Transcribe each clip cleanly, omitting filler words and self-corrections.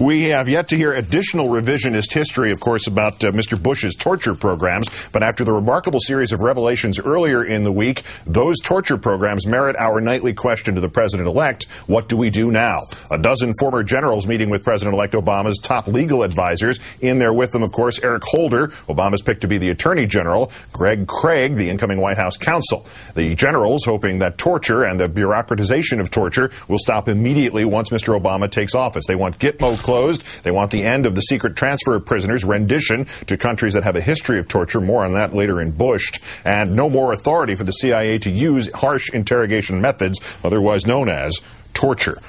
We have yet to hear additional revisionist history, of course, about Mr. Bush's torture programs. But after the remarkable series of revelations earlier in the week, those torture programs merit our nightly question to the president-elect: what do we do now? A dozen former generals meeting with President-elect Obama's top legal advisors. In there with them, of course, Eric Holder, Obama's pick to be the Attorney General, Greg Craig, the incoming White House counsel. The generals hoping that torture and the bureaucratization of torture will stop immediately once Mr. Obama takes office. They want Gitmo closed. They want the end of the secret transfer of prisoners, rendition to countries that have a history of torture. More on that later in Bush. And no more authority for the CIA to use harsh interrogation methods, otherwise known as torture.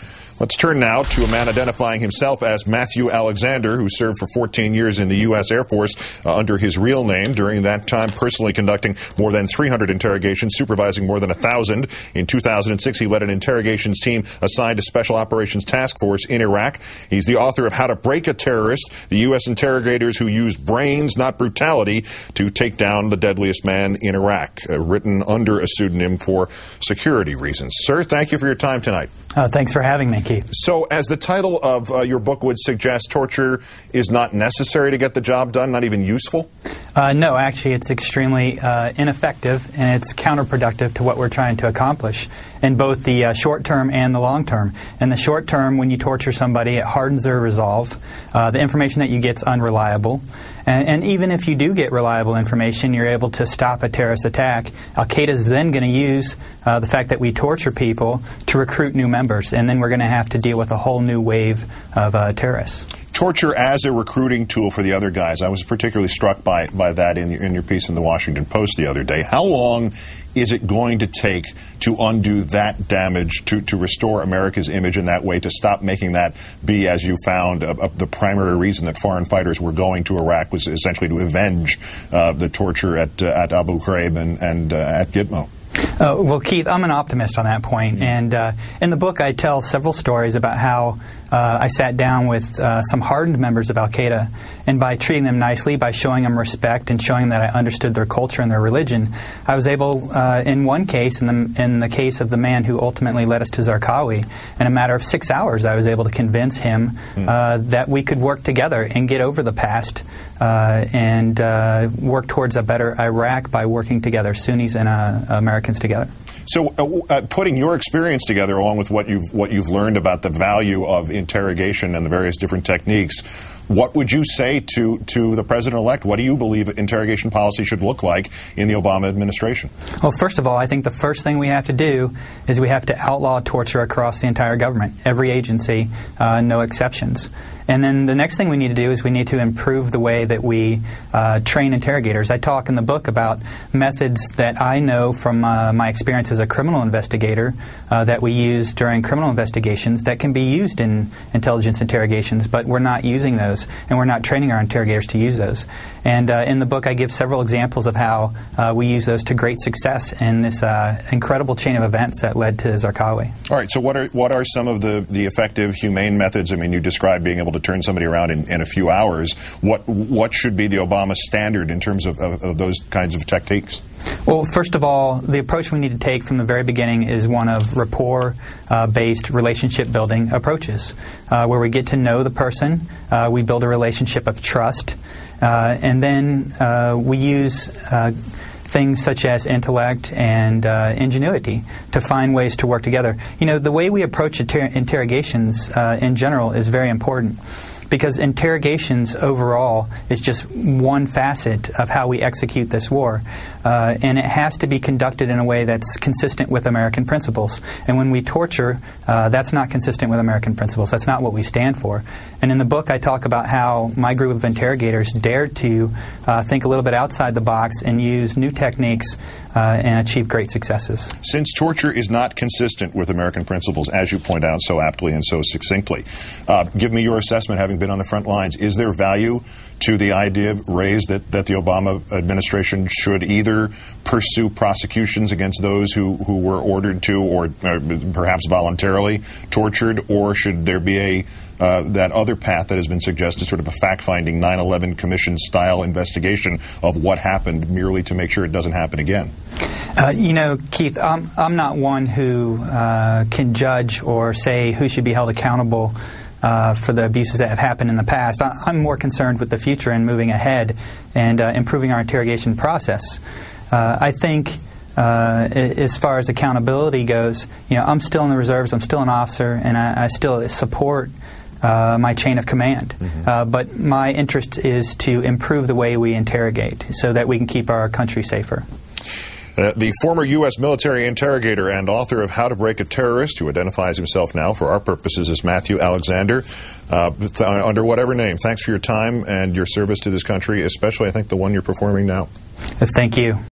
Let's turn now to a man identifying himself as Matthew Alexander, who served for 14 years in the U.S. Air Force under his real name. During that time, personally conducting more than 300 interrogations, supervising more than 1,000. In 2006, he led an interrogations team assigned to Special Operations Task Force in Iraq. He's the author of How to Break a Terrorist, the U.S. interrogators who used brains, not brutality, to take down the deadliest man in Iraq, written under a pseudonym for security reasons. Sir, thank you for your time tonight. Thanks for having me, Keith. So, as the title of your book would suggest, torture is not necessary to get the job done, not even useful? No, actually, it's extremely ineffective, and it's counterproductive to what we're trying to accomplish in both the short term and the long term. In the short term, when you torture somebody, it hardens their resolve. The information that you get is unreliable. And even if you do get reliable information, you're able to stop a terrorist attack. Al-Qaeda is then going to use the fact that we torture people to recruit new members, and then we're going to have to deal with a whole new wave of terrorists. Torture as a recruiting tool for the other guys. I was particularly struck by that in your piece in the Washington Post the other day. How long is it going to take to undo that damage, to restore America's image in that way, to stop making that be, as you found, the primary reason that foreign fighters were going to Iraq was essentially to avenge the torture at Abu Ghraib and at Gitmo? Well, Keith, I'm an optimist on that point. And in the book, I tell several stories about how I sat down with some hardened members of Al-Qaeda, and by treating them nicely, by showing them respect and showing them that I understood their culture and their religion, I was able, in one case, in the case of the man who ultimately led us to Zarqawi, in a matter of 6 hours, I was able to convince him that we could work together and get over the past and work towards a better Iraq by working together, Sunnis and Americans together. So, putting your experience together, along with what you've learned about the value of interrogation and the various different techniques, what would you say to the president-elect? What do you believe interrogation policy should look like in the Obama administration? Well, first of all, I think the first thing we have to do is we have to outlaw torture across the entire government, every agency, no exceptions. And then the next thing we need to do is we need to improve the way that we train interrogators. I talk in the book about methods that I know from my experience as a criminal investigator that we use during criminal investigations that can be used in intelligence interrogations, but we're not using those, and we're not training our interrogators to use those. And in the book, I give several examples of how we use those to great success in this incredible chain of events that led to Zarqawi. All right, so what are some of the effective, humane methods? I mean, you described being able to turn somebody around in a few hours. What should be the Obama standard in terms of those kinds of techniques? Well, first of all, the approach we need to take from the very beginning is one of rapport-based relationship-building approaches, where we get to know the person, we build a relationship of trust, and then we use things such as intellect and ingenuity to find ways to work together. You know, the way we approach interrogations in general is very important, because interrogations overall is just one facet of how we execute this war. And it has to be conducted in a way that's consistent with American principles. And when we torture, that's not consistent with American principles. That's not what we stand for. And in the book, I talk about how my group of interrogators dared to think a little bit outside the box and use new techniques and achieve great successes. Since torture is not consistent with American principles, as you point out so aptly and so succinctly, give me your assessment, having been on the front lines. Is there value to the idea raised that the Obama administration should either pursue prosecutions against those who were ordered to or perhaps voluntarily tortured, or should there be that other path that has been suggested, sort of a fact-finding 9/11 Commission-style investigation of what happened merely to make sure it doesn't happen again? You know, Keith, I'm not one who can judge or say who should be held accountable for the abuses that have happened in the past. I'm more concerned with the future and moving ahead and improving our interrogation process. I think as far as accountability goes, I'm still in the reserves, I'm still an officer, and I still support my chain of command. But my interest is to improve the way we interrogate so that we can keep our country safer. The former U.S. military interrogator and author of How to Break a Terrorist, who identifies himself now for our purposes as Matthew Alexander, under whatever name. Thanks for your time and your service to this country, especially, I think, the one you're performing now. Thank you.